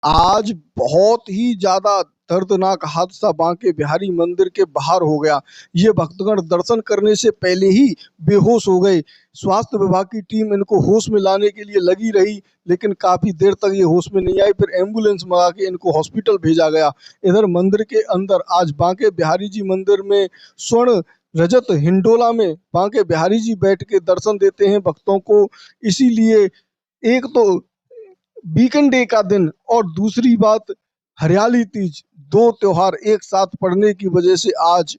आज बहुत ही ज़्यादा दर्दनाक हादसा बांके बिहारी मंदिर के बाहर हो गया। ये भक्तगण दर्शन करने से पहले ही बेहोश हो गए। स्वास्थ्य विभाग की टीम इनको होश में लाने के लिए लगी रही, लेकिन काफ़ी देर तक ये होश में नहीं आए। फिर एम्बुलेंस मंगा के इनको हॉस्पिटल भेजा गया। इधर मंदिर के अंदर आज बांके बिहारी जी मंदिर में स्वर्ण रजत हिंडोला में बांके बिहारी जी बैठ के दर्शन देते हैं भक्तों को। इसीलिए एक तो वीकेंड डे का दिन और दूसरी बात हरियाली तीज, दो त्योहार एक साथ पड़ने की वजह से आज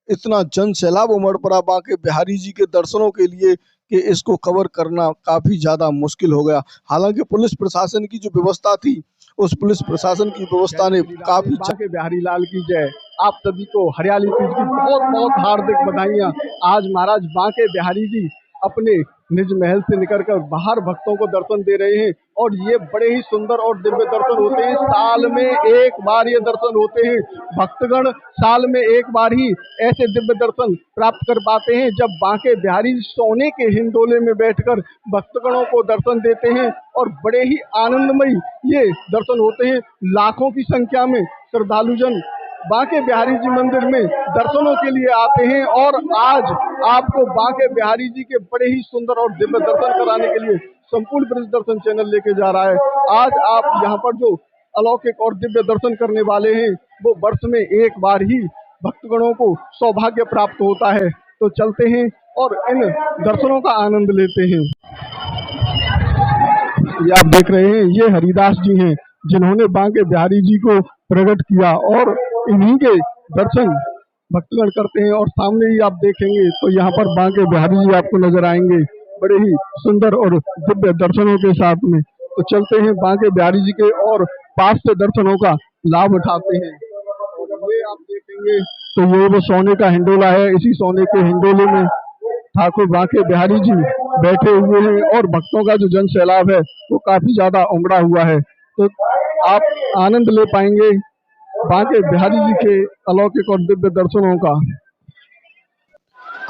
इतना जन सैलाब उमड़ पड़ा बांके बिहारी जी के दर्शनों के लिए कि इसको कवर करना काफी ज्यादा मुश्किल हो गया। हालांकि पुलिस प्रशासन की जो व्यवस्था थी, उस पुलिस प्रशासन की व्यवस्था ने काफी बांके बिहारी लाल की जय। आप सभी को हरियाली तीज की बहुत बहुत हार्दिक बधाइयाँ। आज महाराज बांके बिहारी जी अपने निज महल से निकलकर बाहर भक्तों को दर्शन दे रहे हैं और ये बड़े ही सुंदर और दिव्य दर्शन होते हैं। साल में एक बार ये दर्शन होते हैं। भक्तगण साल में एक बार ही ऐसे दिव्य दर्शन प्राप्त कर पाते हैं जब बांके बिहारी सोने के हिंडोले में बैठकर भक्तगणों को दर्शन देते हैं और बड़े ही आनंदमयी ये दर्शन होते हैं। लाखों की संख्या में श्रद्धालुजन बांके बिहारी जी मंदिर में दर्शनों के लिए आते हैं और आज आपको बांके बिहारी जी के बड़े ही सुंदर और दिव्य दर्शन कराने के लिए संपूर्ण ब्रज दर्शन चैनल लेके जा रहा है। आज आप यहाँ पर जो अलौकिक और दिव्य दर्शन करने वाले हैं, वो वर्ष में एक बार ही भक्तगणों को सौभाग्य प्राप्त होता है। तो चलते हैं और इन दर्शनों का आनंद लेते हैं। ये आप देख रहे हैं, ये हरिदास जी हैं जिन्होंने बांके बिहारी जी को प्रकट किया और इन्हीं के दर्शन भक्तगण करते हैं। और सामने ही आप देखेंगे तो यहाँ पर बांके बिहारी जी आपको नजर आएंगे बड़े ही सुंदर और दिव्य दर्शनों के साथ में। तो चलते हैं बांके बिहारी जी के और पास से दर्शनों का लाभ उठाते हैं। और ये आप देखेंगे तो ये वो सोने का हिंडोला है। इसी सोने के हिंडोले में ठाकुर बांके बिहारी जी बैठे हुए हैं और भक्तों का जो जन सैलाब है वो काफी ज्यादा उमड़ा हुआ है। तो आप आनंद ले पाएंगे बांके बिहारी जी के अलौकिक और दिव्य दर्शनों का।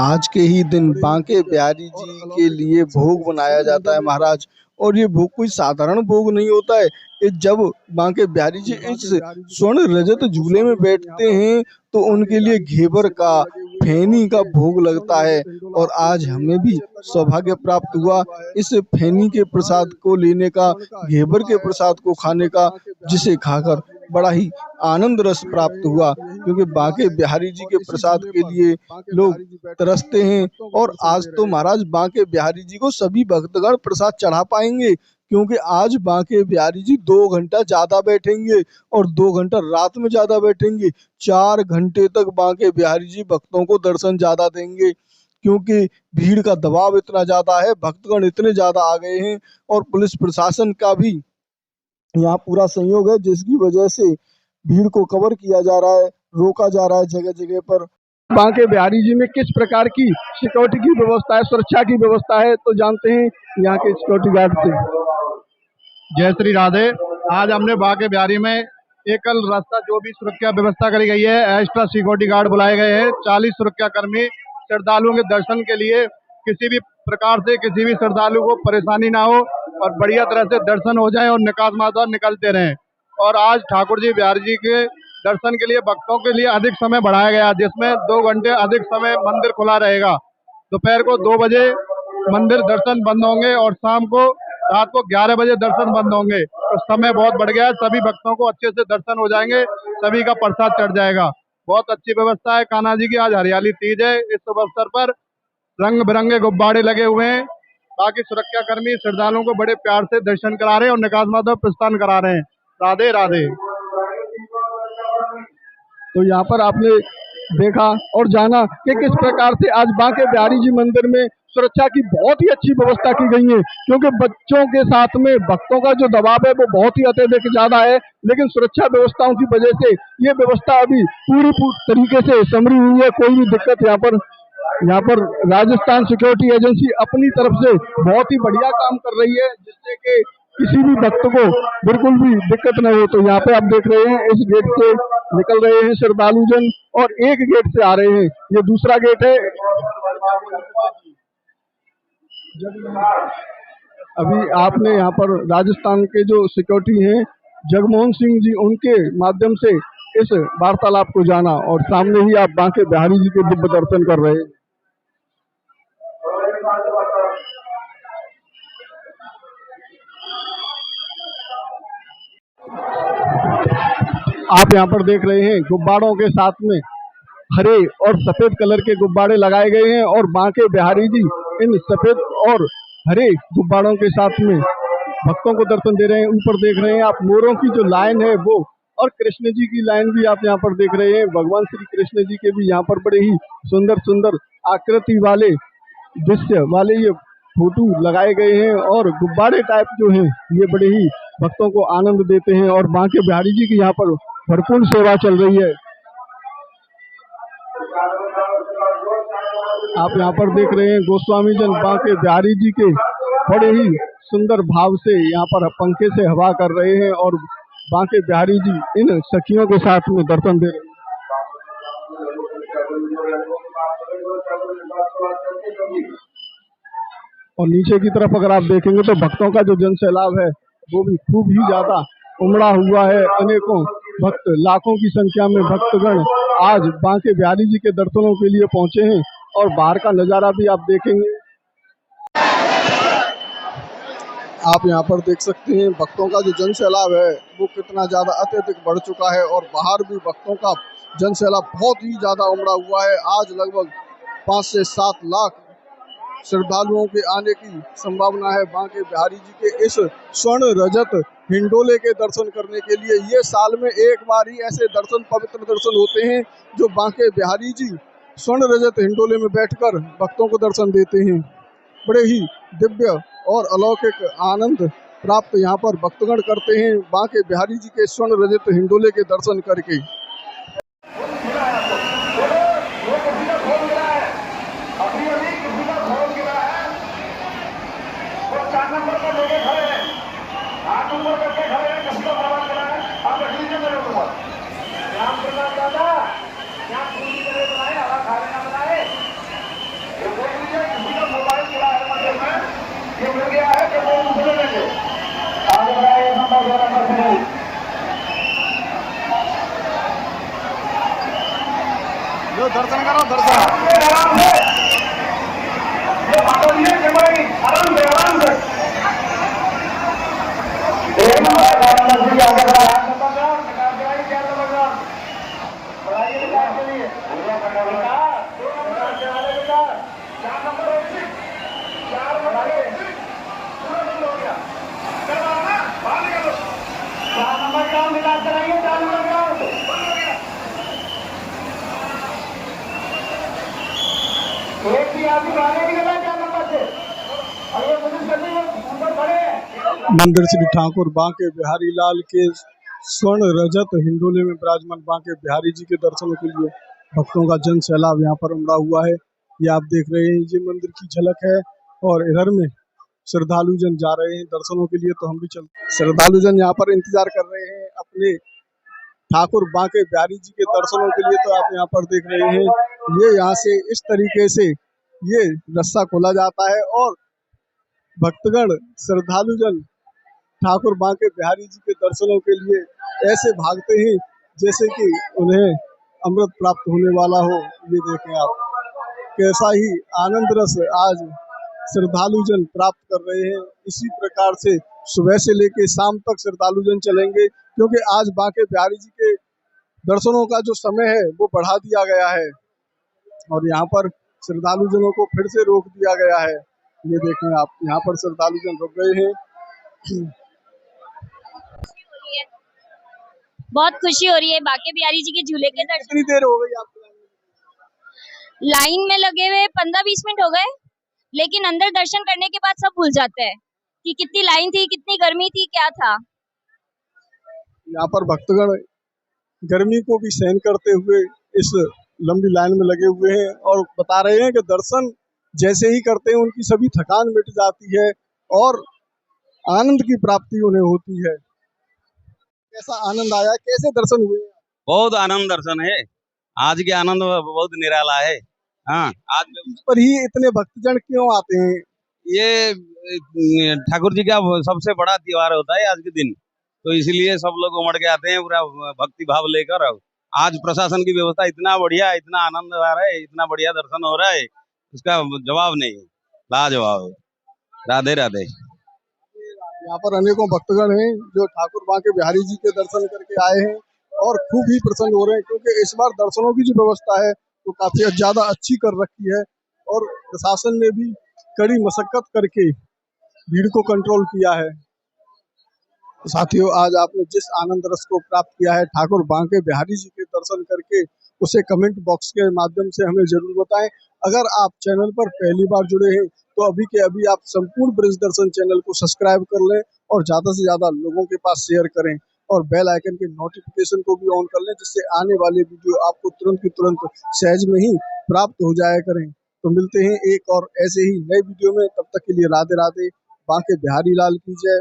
आज के ही दिन बांके बिहारी जी के लिए भोग बनाया जाता है महाराज। और ये भोग कोई साधारण भोग नहीं होता है। ये जब बांके बिहारी जी इस स्वर्ण रजत झूले में बैठते हैं तो उनके लिए घेवर का, फैनी का भोग लगता है। और आज हमें भी सौभाग्य प्राप्त हुआ इस फैनी के प्रसाद को लेने का, घेवर के प्रसाद को खाने का, जिसे खाकर बड़ा ही आनंद रस प्राप्त हुआ। क्योंकि बांके बिहारी जी के प्रसाद के लिए लोग तरसते हैं। और आज तो महाराज बांके बिहारी जी को सभी भक्तगण प्रसाद चढ़ा पाएंगे, क्योंकि आज बांके बिहारी जी 2 घंटा ज्यादा बैठेंगे और 2 घंटा रात में ज्यादा बैठेंगे। 4 घंटे तक बांके बिहारी जी भक्तों को दर्शन ज्यादा देंगे, क्योंकि भीड़ का दबाव इतना ज्यादा है, भक्तगण इतने ज्यादा आ गए हैं। और पुलिस प्रशासन का भी यहाँ पूरा संयोग है, जिसकी वजह से भीड़ को कवर किया जा रहा है, रोका जा रहा है जगह जगह पर। बांके बिहारी जी में किस प्रकार की सिक्योरिटी की व्यवस्था है, सुरक्षा की व्यवस्था है, तो जानते हैं यहाँ के सिक्योरिटी गार्ड से। जय श्री राधे। आज हमने बांके बिहारी में एकल रास्ता जो भी सुरक्षा व्यवस्था करी गई है, एक्स्ट्रा सिक्योरिटी गार्ड बुलाए गए हैं। 40 सुरक्षा कर्मी श्रद्धालुओं के दर्शन के लिए, किसी भी प्रकार से किसी भी श्रद्धालु को परेशानी ना हो और बढ़िया तरह से दर्शन हो जाए और निकास माता निकलते रहें। और आज ठाकुर जी बिहारी जी के दर्शन के लिए भक्तों के लिए अधिक समय बढ़ाया गया, जिसमें 2 घंटे अधिक समय मंदिर खुला रहेगा। दोपहर को 2 बजे मंदिर दर्शन बंद होंगे और शाम को रात को 11 बजे दर्शन बंद होंगे। तो समय बहुत बढ़ गया है, सभी भक्तों को अच्छे से दर्शन हो जाएंगे, सभी का प्रसाद चढ़ जाएगा। बहुत अच्छी व्यवस्था है। कान्हा जी की आज हरियाली तीज है। इस शुभ अवसर पर रंग बिरंगे गुब्बारे लगे हुए हैं। बाकी सुरक्षा कर्मी श्रद्धालुओं को बड़े प्यार से दर्शन करा रहे हैं और निकास माता प्रस्थान करा रहे हैं। राधे राधे। तो यहाँ पर आपने देखा और जाना कि किस प्रकार से आज बांके बिहारी जी मंदिर में सुरक्षा की बहुत ही अच्छी व्यवस्था की गई है, क्योंकि बच्चों के साथ में भक्तों का जो दबाव है वो बहुत ही अत्यधिक ज्यादा है। लेकिन सुरक्षा व्यवस्थाओं की वजह से ये व्यवस्था अभी पूरी तरीके से समरी हुई है। कोई भी दिक्कत यहाँ पर राजस्थान सिक्योरिटी एजेंसी अपनी तरफ से बहुत ही बढ़िया काम कर रही है, जिससे कि किसी भी भक्त को बिल्कुल भी दिक्कत न हो। तो यहाँ पे आप देख रहे हैं, इस गेट से निकल रहे हैं श्रद्धालुजन और एक गेट से आ रहे हैं। ये दूसरा गेट है। अभी आपने यहाँ पर राजस्थान के जो सिक्योरिटी हैं जगमोहन सिंह जी, उनके माध्यम से इस वार्तालाप को जाना। और सामने ही आप बांके बिहारी जी के दिव्य दर्शन कर रहे हैं। आप यहाँ पर देख रहे हैं गुब्बारों के साथ में हरे और सफेद कलर के गुब्बारे लगाए गए हैं और बांके बिहारी जी इन सफेद और हरे गुब्बारों के साथ में भक्तों को दर्शन दे रहे हैं। ऊपर देख रहे हैं आप मोरों की जो लाइन है वो, और कृष्ण जी की लाइन भी आप यहाँ पर देख रहे हैं। भगवान श्री कृष्ण जी के भी यहाँ पर बड़े ही सुंदर सुंदर आकृति वाले दृश्य वाले ये फोटो लगाए गए हैं और गुब्बारे टाइप जो हैं ये बड़े ही भक्तों को आनंद देते हैं। और बांके बिहारी जी की यहाँ पर भरपूर सेवा चल रही है। आप यहाँ पर देख रहे हैं गोस्वामी जन बांके बिहारी जी के बड़े ही सुंदर भाव से यहाँ पर पंखे से हवा कर रहे हैं और बांके बिहारी जी इन सखियों के साथ में दर्शन दे रहे हैं। और नीचे की तरफ अगर आप देखेंगे तो भक्तों का जो जन सैलाब है वो भी खूब ही ज्यादा उमड़ा हुआ है। अनेकों भक्त, लाखों की संख्या में भक्तगण आज बांके बिहारी जी के दर्शनों के लिए पहुंचे हैं। और बाहर का नजारा भी आप देखेंगे। आप यहाँ पर देख सकते हैं भक्तों का जो जन सैलाब है वो कितना ज्यादा अत्यधिक बढ़ चुका है और बाहर भी भक्तों का जन सैलाब बहुत ही ज्यादा उमड़ा हुआ है। आज लगभग 5 से 7 लाख श्रद्धालुओं के आने की संभावना है बांके बिहारी जी के इस स्वर्ण रजत हिंडोले के दर्शन करने के लिए। ये साल में एक बार ही ऐसे दर्शन, पवित्र दर्शन होते हैं जो बांके बिहारी जी स्वर्ण रजत हिंडोले में बैठकर भक्तों को दर्शन देते हैं। बड़े ही दिव्य और अलौकिक आनंद प्राप्त यहाँ पर भक्तगण करते हैं बांके बिहारी जी के स्वर्ण रजत हिंडोले के दर्शन करके। जो दर्शन करो, दर्शन मंदिर श्री ठाकुर बांके बिहारी लाल के स्वर्ण रजत हिंडोले में विराजमान बांके बिहारी जी के दर्शनों के लिए भक्तों का जन सैलाब यहाँ पर उमड़ा हुआ है। ये आप देख रहे हैं, ये मंदिर की झलक है और इधर में श्रद्धालु जन जा रहे हैं दर्शनों के लिए। तो हम भी चलते, श्रद्धालु जन यहाँ पर इंतजार कर रहे हैं अपने ठाकुर बांके बिहारी जी के दर्शनों के लिए। तो आप यहाँ पर देख रहे हैं, ये यहाँ से इस तरीके से ये रस्सा खोला जाता है और भक्तगण, श्रद्धालु जन ठाकुर बांके बिहारी जी के दर्शनों के लिए ऐसे भागते हैं जैसे कि उन्हें अमृत प्राप्त होने वाला हो। ये देखें आप, कैसा ही आनंद रस आज श्रद्धालु जन प्राप्त कर रहे हैं। इसी प्रकार से सुबह से लेकर शाम तक श्रद्धालु जन चलेंगे, क्योंकि आज बांके बिहारी जी के दर्शनों का जो समय है वो बढ़ा दिया गया है और यहाँ पर श्रद्धालु जनों को फिर से रोक दिया गया है। ये देखें आप, यहाँ पर श्रद्धालु जन रुक गए हैं। बहुत खुशी हो रही है बांके बिहारी जी के झूले के दर्शन। कितनी देर हो गई आपको? लाइन में लगे हुए 15-20 मिनट हो गए, लेकिन अंदर दर्शन करने के बाद सब भूल जाते हैं कि कितनी लाइन थी, कितनी गर्मी थी, क्या था। यहाँ पर भक्तगण गर्मी को भी सहन करते हुए इस लंबी लाइन में लगे हुए हैं और बता रहे हैं कि दर्शन जैसे ही करते हैं उनकी सभी थकान मिट जाती है और आनंद की प्राप्ति उन्हें होती है। कैसा आनंद आया, कैसे दर्शन हुए? बहुत आनंद दर्शन है। आज के आनंद बहुत निराला है। हाँ, आज पर ही इतने भक्तजन क्यों आते हैं? ये ठाकुर जी का सबसे बड़ा त्योहार होता है आज के दिन। तो इसलिए सब लोग उमड़ के आते हैं पूरा भक्ति भाव लेकर। आज प्रशासन की व्यवस्था इतना बढ़िया, इतना आनंद आ रहा है, इतना बढ़िया दर्शन हो रहा है, उसका जवाब नहीं, लाजवाब है। राधे राधे। यहाँ पर अनेकों भक्तगण हैं जो ठाकुर बांके बिहारी जी के दर्शन करके आए हैं और खूब ही प्रसन्न हो रहे हैं, क्योंकि इस बार दर्शनों की जो व्यवस्था है वो काफी ज्यादा अच्छी कर रखी है और प्रशासन ने भी कड़ी मशक्कत करके भीड़ को कंट्रोल किया है। साथियों, आज आपने जिस आनंद रस को प्राप्त किया है ठाकुर बांके बिहारी जी के दर्शन करके, उसे कमेंट बॉक्स के माध्यम से हमें जरूर बताएं। अगर आप चैनल पर पहली बार जुड़े हैं तो अभी के अभी आप संपूर्ण ब्रज दर्शन चैनल को सब्सक्राइब कर लें और ज्यादा से ज्यादा लोगों के पास शेयर करें और बेल आइकन के नोटिफिकेशन को भी ऑन कर लें, जिससे आने वाले वीडियो आपको तुरंत की तुरंत सहज में ही प्राप्त हो जाया करें। तो मिलते हैं एक और ऐसे ही नए वीडियो में, तब तक के लिए राधे राधे। बांके बिहारी लाल की जय।